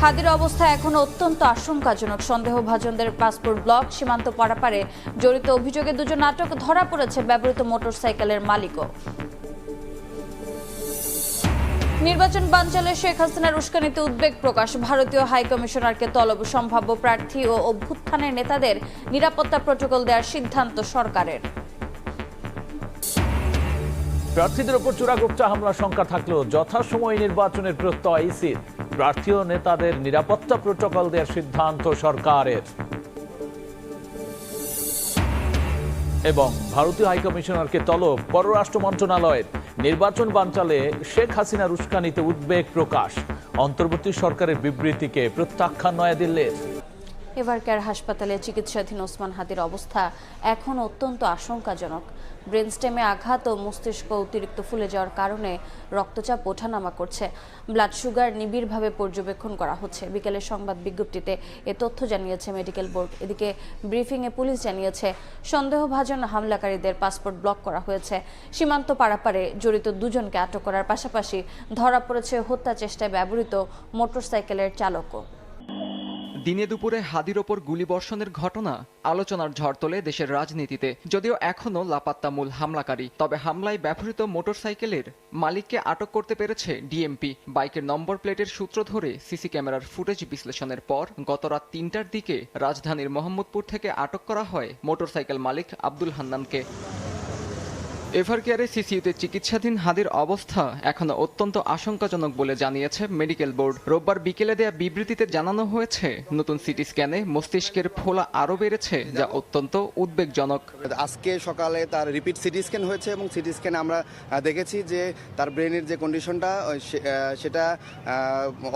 হাদির অবস্থা এখনো অত্যন্ত আশঙ্কাজনক। সন্দেহভাজনদের পাসপোর্ট ব্লক, সীমান্ত পারাপারে জড়িত অভিযোগে দুজন আটক, ধরা পড়েছে ব্যবহৃত মোটরসাইকেলের মালিকও। নির্বাচন বানচালে শেখ হাসিনার উস্কানিতে উদ্বেগ প্রকাশ। ভারতীয় হাইকমিশনারকে তলব। সম্ভাব্য প্রার্থী ও অভ্যুত্থানের নেতাদের নিরাপত্তা প্রটোকল দেওয়ার সিদ্ধান্ত সরকারের। প্রার্থীদের উপর চূড়াগুপ্তা হামলার শঙ্কা থাকলেও যথাসময়ে নির্বাচনের প্রত্যয় ইসির। প্রার্থী ও নেতাদের নিরাপত্তা প্রটোকল দেওয়ার সিদ্ধান্ত সরকারের। এবং ভারতীয় হাইকমিশনারকে তলব পররাষ্ট্র মন্ত্রণালয়ের। নির্বাচন বানচালে শেখ হাসিনার উস্কানিতে উদ্বেগ প্রকাশ। অন্তর্বর্তী সরকারের বিবৃতিকে প্রত্যাখ্যান নয়াদিল্লির। এভারকেয়ার হাসপাতালে চিকিৎসাধীন ওসমান হাদির অবস্থা এখন অত্যন্ত আশঙ্কাজনক। ব্রেনস্টেমে আঘাত ও মস্তিষ্ক অতিরিক্ত ফুলে যাওয়ার কারণে রক্তচাপ ওঠানামা করছে। ব্লাড সুগার নিবিড়ভাবে পর্যবেক্ষণ করা হচ্ছে। বিকেলের সংবাদ বিজ্ঞপ্তিতে এ তথ্য জানিয়েছে মেডিকেল বোর্ড। এদিকে ব্রিফিংয়ে পুলিশ জানিয়েছে সন্দেহভাজন হামলাকারীদের পাসপোর্ট ব্লক করা হয়েছে। সীমান্ত পারাপারে জড়িত দুজনকে আটক করার পাশাপাশি ধরা পড়েছে হত্যা চেষ্টায় ব্যবহৃত মোটরসাইকেলের চালকও। দিনে দুপুরে হাদির ওপর গুলিবর্ষণের ঘটনা আলোচনার ঝড় তোলে দেশের রাজনীতিতে। যদিও এখনও লাপাত্তা মূল হামলাকারী, তবে হামলায় ব্যবহৃত মোটরসাইকেলের মালিককে আটক করতে পেরেছে ডিএমপি। বাইকের নম্বর প্লেটের সূত্র ধরে সিসি ক্যামেরার ফুটেজ বিশ্লেষণের পর গত রাত ৩টার দিকে রাজধানীর মোহাম্মদপুর থেকে আটক করা হয় মোটরসাইকেল মালিক আব্দুল হান্নানকে। এভারকেয়ারে সিসিইউতে চিকিৎসাধীন হাদির অবস্থা এখনো অত্যন্ত আশঙ্কাজনক বলে জানিয়েছে মেডিকেল বোর্ড। রোববার বিকেলে দেয়া বিবৃতিতে জানানো হয়েছে, নতুন সিটি স্ক্যানে মস্তিষ্কের ফোলা আরও বেড়েছে, যা অত্যন্ত উদ্বেগজনক। আজকে সকালে তার রিপিট সিটি স্ক্যান হয়েছে এবং সিটি স্ক্যানে আমরা দেখেছি যে তার ব্রেনের যে কন্ডিশনটা সেটা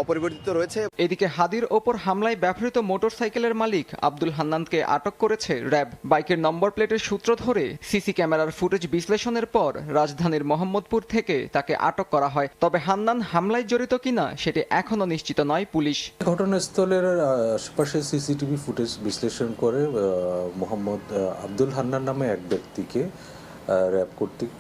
অপরিবর্তিত রয়েছে। এদিকে হাদির ওপর হামলায় ব্যবহৃত মোটরসাইকেলের মালিক আব্দুল হান্নানকে আটক করেছে র্যাব। বাইকের নম্বর প্লেটের সূত্র ধরে সিসি ক্যামেরার ফুটেজ বিশ্লেষণের পর রাজধানীর মোহাম্মদপুর থেকে তাকে আটক করা হয়। তবে হান্নান হামলায় জড়িত কিনা সেটি এখনো নিশ্চিত নয় পুলিশ। ঘটনাস্থলের আশেপাশে সিসিটিভি ফুটেজ বিশ্লেষণ করে মোহাম্মদ আব্দুল হান্নান নামে এক ব্যক্তিকে র্যাব কর্তৃক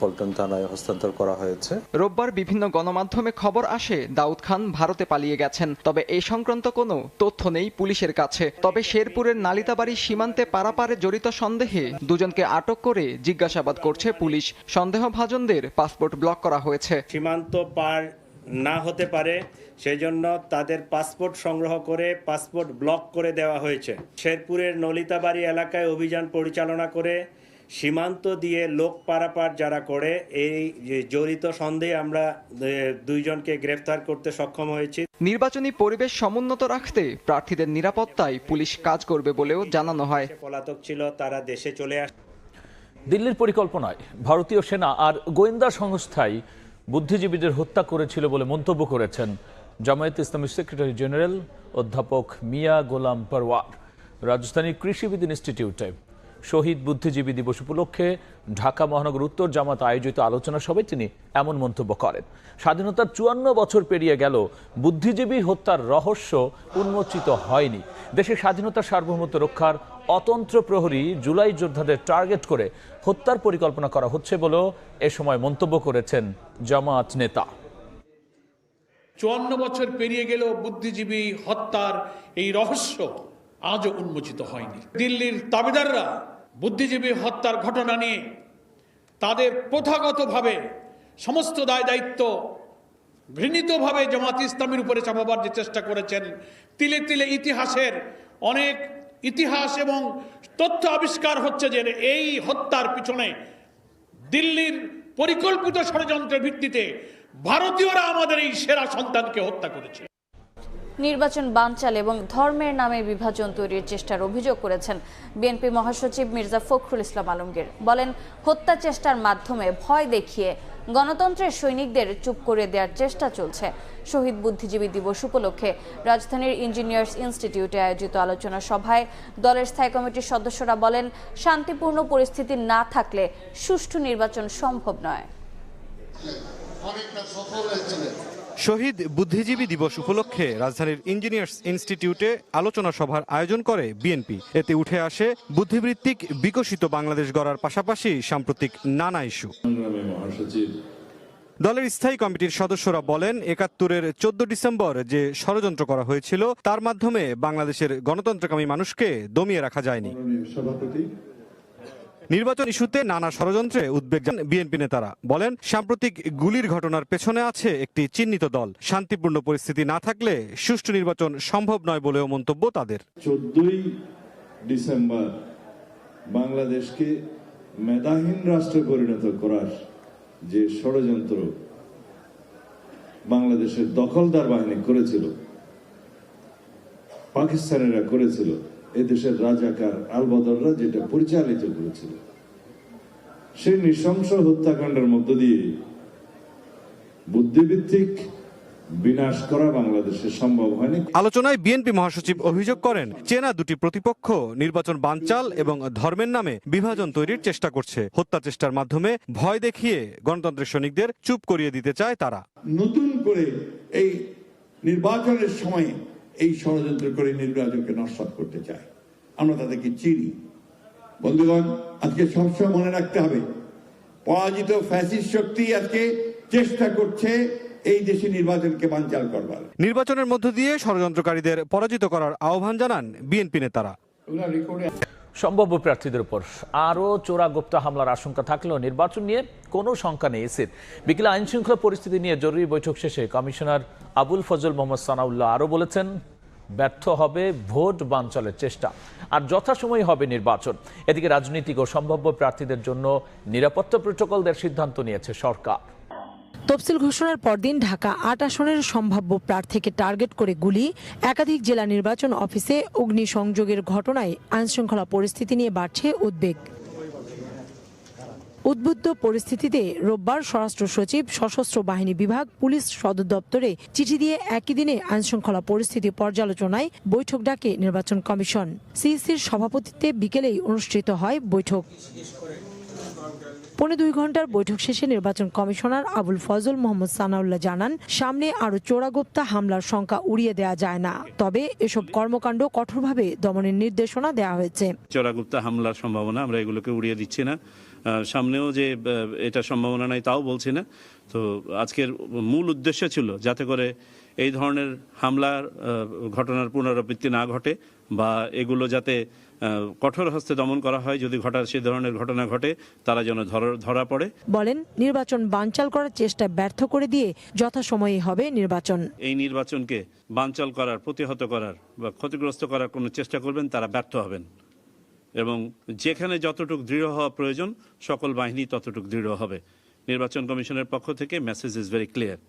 পল্টন থানায় হস্তান্তর করা হয়েছে। রোববার বিভিন্ন গণমাধ্যমে খবর আসে দাউদ খান ভারতে পালিয়ে গেছেন, তবে এই সংক্রান্ত কোনো তথ্য নেই পুলিশের কাছে। তবে শেরপুরের নালিতাবাড়ি সীমান্তে পারাপারে জড়িত সন্দেহে দুজনকে আটক করে জিজ্ঞাসাবাদ করছে পুলিশ। সন্দেহভাজনদের পাসপোর্ট ব্লক করা হয়েছে। সীমান্ত পার না হতে পারে সেজন্য তাদের পাসপোর্ট সংগ্রহ করে পাসপোর্ট ব্লক করে দেওয়া হয়েছে। শেরপুরের নলিতাবাড়ি এলাকায় অভিযান পরিচালনা করে সীমান্ত দিয়ে লোক পারাপার যারা করে এই জড়িত সন্দেহে আমরা দুইজনকে গ্রেফতার করতে সক্ষম হয়েছি। নির্বাচনী পরিবেশ সমুন্নত রাখতে প্রার্থীদের নিরাপত্তায় পুলিশ কাজ করবে বলেও জানানো হয়। পলাতক ছিল, তারা দেশে চলে আসে। দিল্লির পরিকল্পনায় ভারতীয় সেনা আর গোয়েন্দা সংস্থাই বুদ্ধিজীবীদের হত্যা করেছিল বলে মন্তব্য করেছেন জামায়াত ইসলামীর সেক্রেটারি জেনারেল অধ্যাপক মিয়া গোলাম পরওয়ার। রাজধানীর কৃষিবিদ ইনস্টিটিউটে শহীদ বুদ্ধিজীবী দিবস উপলক্ষে ঢাকা মহানগর উত্তর জামাত আয়োজিত আলোচনা সভায় তিনি এমন মন্তব্য করেন। স্বাধীনতার ৫৪ বছর পেরিয়ে গেল, বুদ্ধিজীবী হত্যার রহস্য উন্মোচিত হয়নি। দেশের স্বাধীনতার সার্বভৌমত্ব রক্ষার অতন্ত্র প্রহরী জুলাই যোদ্ধাদের টার্গেট করে হত্যার পরিকল্পনা করা হচ্ছে বলেও এ সময় মন্তব্য করেছেন জামায়াত নেতা। ৫৪ বছর পেরিয়ে গেলেও বুদ্ধিজীবী হত্যার এই রহস্য আজও উন্মোচিত হয়নি। দিল্লির দাবিদাররা বুদ্ধিজীবী হত্যার ঘটনা নিয়ে তাদের প্রথাগতভাবে সমস্ত দায় দায়িত্ব ঘৃণিতভাবে জামাত ইসলামীর উপরে চাপাবার যে চেষ্টা করেছেন, তিলে তিলে ইতিহাসের অনেক ইতিহাস এবং তথ্য আবিষ্কার হচ্ছে যে এই হত্যার পিছনে দিল্লির পরিকল্পিত ষড়যন্ত্রের ভিত্তিতে ভারতীয়রা আমাদের এই সেরা সন্তানকে হত্যা করেছে। নির্বাচন বানচাল এবং ধর্মের নামে বিভাজন তৈরির চেষ্টার অভিযোগ করেছেন বিএনপি মহাসচিব মির্জা ফখরুল ইসলাম আলমগীর। বলেন, হত্যা চেষ্টার মাধ্যমে ভয় দেখিয়ে গণতন্ত্রের সৈনিকদের চুপ করে দেওয়ার চেষ্টা চলছে। শহীদ বুদ্ধিজীবী দিবস উপলক্ষে রাজধানীর ইঞ্জিনিয়ার্স ইনস্টিটিউটে আয়োজিত আলোচনা সভায় দলের স্থায়ী কমিটির সদস্যরা বলেন, শান্তিপূর্ণ পরিস্থিতি না থাকলে সুষ্ঠু নির্বাচন সম্ভব নয়। শহীদ বুদ্ধিজীবী দিবস উপলক্ষে রাজধানীর ইঞ্জিনিয়ার্স ইনস্টিটিউটে আলোচনা সভার আয়োজন করে বিএনপি। এতে উঠে আসে বুদ্ধিবৃত্তিক বিকশিত বাংলাদেশ গড়ার পাশাপাশি সাম্প্রতিক নানা ইস্যু। দলের স্থায়ী কমিটির সদস্যরা বলেন ৭১-এর ১৪ ডিসেম্বর যে ষড়যন্ত্র করা হয়েছিল তার মাধ্যমে বাংলাদেশের গণতন্ত্রকামী মানুষকে দমিয়ে রাখা যায়নি। নির্বাচন ইস্যুতে নানা ষড়যন্ত্রে উদ্বেগ জানান বিএনপি নেতারা। বলেন সাম্প্রতিক গুলির ঘটনার পেছনে আছে একটি চিহ্নিত দল। শান্তিপূর্ণ পরিস্থিতি না থাকলে সুষ্ঠু নির্বাচন সম্ভব নয় বলেও মন্তব্য তাদের। 14 ডিসেম্বর বাংলাদেশকে মেধাহীন রাষ্ট্র পরিণত করার যে ষড়যন্ত্র বাংলাদেশের দখলদার বাহিনী করেছিল, পাকিস্তানিরা করেছিল, এদেশের রাজাকার আলবদররা যেটা পরিচালিত করেছিল, সেই নৃশংস হত্যাকাণ্ডের মধ্য দিয়ে বুদ্ধিভিত্তিক বিনাশ করা বাংলাদেশে সম্ভব হয়নি। আলোচনায় বিএনপি মহাসচিব অভিযোগ করেন চেনা দুটি প্রতিপক্ষ নির্বাচন বানচাল এবং ধর্মের নামে বিভাজন তৈরির চেষ্টা করছে। হত্যা চেষ্টার মাধ্যমে ভয় দেখিয়ে গণতন্ত্রের সৈনিকদের চুপ করিয়ে দিতে চায় তারা। নতুন করে এই নির্বাচনের সময় এই ষড়যন্ত্র করে নির্বাচনকে নস্যাৎ করতে চায়। আমরা তাদেরকে চিনি। বন্ধুগণ, আজকে সবসময় মনে রাখতে হবে, পরাজিত ফ্যাসিস্ট শক্তি আজকে চেষ্টা করছে এই দেশে নির্বাচনকে বানচাল করবার। নির্বাচনের মধ্য দিয়ে ষড়যন্ত্রকারীদের পরাজিত করার আহ্বান জানান বিএনপি নেতারা। সম্ভাব্য প্রার্থীদের উপর আরও চোরাগোপ্তা হামলার আশঙ্কা থাকলেও নির্বাচন নিয়ে কোনো শঙ্কা নেই এসির। বিকেলে আইন শৃঙ্খলা পরিস্থিতি নিয়ে জরুরি বৈঠক শেষে কমিশনার আবুল ফজল মোহাম্মদ সানাউল্লাহ আরও বলেছেন, ব্যর্থ হবে ভোট বানচালের চেষ্টা, আর যথাসময়ে হবে নির্বাচন। এদিকে রাজনীতিক ও সম্ভাব্য প্রার্থীদের জন্য নিরাপত্তা প্রোটোকল দেওয়ার সিদ্ধান্ত নিয়েছে সরকার। তফসিল ঘোষণার পরদিন ঢাকা ৮ আসনের সম্ভাব্য প্রার্থীকে টার্গেট করে গুলি, একাধিক জেলা নির্বাচন অফিসে অগ্নিসংযোগের ঘটনায় আইনশৃঙ্খলা পরিস্থিতি নিয়ে বাড়ছে উদ্বেগ। উদ্বুদ্ধ পরিস্থিতিতে রোববার স্বরাষ্ট্র সচিব, সশস্ত্র বাহিনী বিভাগ, পুলিশ সদর দপ্তরে চিঠি দিয়ে একই দিনে আইনশৃঙ্খলা পরিস্থিতি পর্যালোচনায় বৈঠক ডাকে নির্বাচন কমিশন। সিইসির সভাপতিত্বে বিকেলেই অনুষ্ঠিত হয় বৈঠক। ২.৫ ঘন্টার বৈঠক শেষে নির্বাচন কমিশনার আবুল ফজল মোহাম্মদ সানাউল্লাহ জানান, সামনে আরও চোরাগোপ্তা হামলার শঙ্কা উড়িয়ে দেওয়া যায় না, তবে এসব কর্মকাণ্ড কঠোরভাবে দমনের নির্দেশনা দেওয়া হয়েছে। চোরাগোপ্তা হামলার সম্ভাবনা আমরা এগুলোকে উড়িয়ে দিচ্ছি না, সামনেও যে এটা সম্ভাবনা নাই তাও বলছি না। তো আজকের মূল উদ্দেশ্য ছিল যাতে করে এই ধরনের হামলার ঘটনার পুনরাবৃত্তি না ঘটে, বা এগুলো যাতে কঠোর হস্তে দমন করা হয়। যদি সে ধরনের ঘটনা ঘটে তারা যেন ধরা পড়ে। বলেন, নির্বাচন বানচাল করার চেষ্টা ব্যর্থ করে দিয়ে যথাসময়ে হবে নির্বাচন। এই নির্বাচনকে বানচাল করার, প্রতিহত করার বা ক্ষতিগ্রস্ত করার কোনো চেষ্টা করবেন তারা ব্যর্থ হবেন, এবং যেখানে যতটুকু দৃঢ় হওয়া প্রয়োজন সকল বাহিনী ততটুকু দৃঢ় হবে। নির্বাচন কমিশনের পক্ষ থেকে মেসেজ ইজ ভেরি ক্লিয়ার।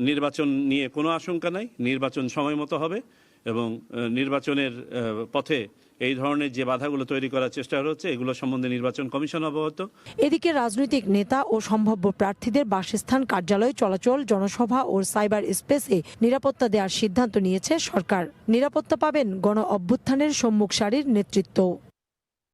নির্বাচন নিয়ে কোনো আশঙ্কা নাই, নির্বাচন সময় মতো হবে, এবং নির্বাচনের পথে এই ধরনের যে বাধাগুলো তৈরি করার চেষ্টা হচ্ছে এগুলো সম্বন্ধে নির্বাচন কমিশন অবগত। এদিকে রাজনৈতিক নেতা ও সম্ভাব্য প্রার্থীদের বাসস্থান, কার্যালয়, চলাচল, জনসভা ও সাইবার স্পেসে নিরাপত্তা দেওয়ার সিদ্ধান্ত নিয়েছে সরকার। নিরাপত্তা পাবেন গণ অভ্যুত্থানের সম্মুখ সারির নেতৃত্ব।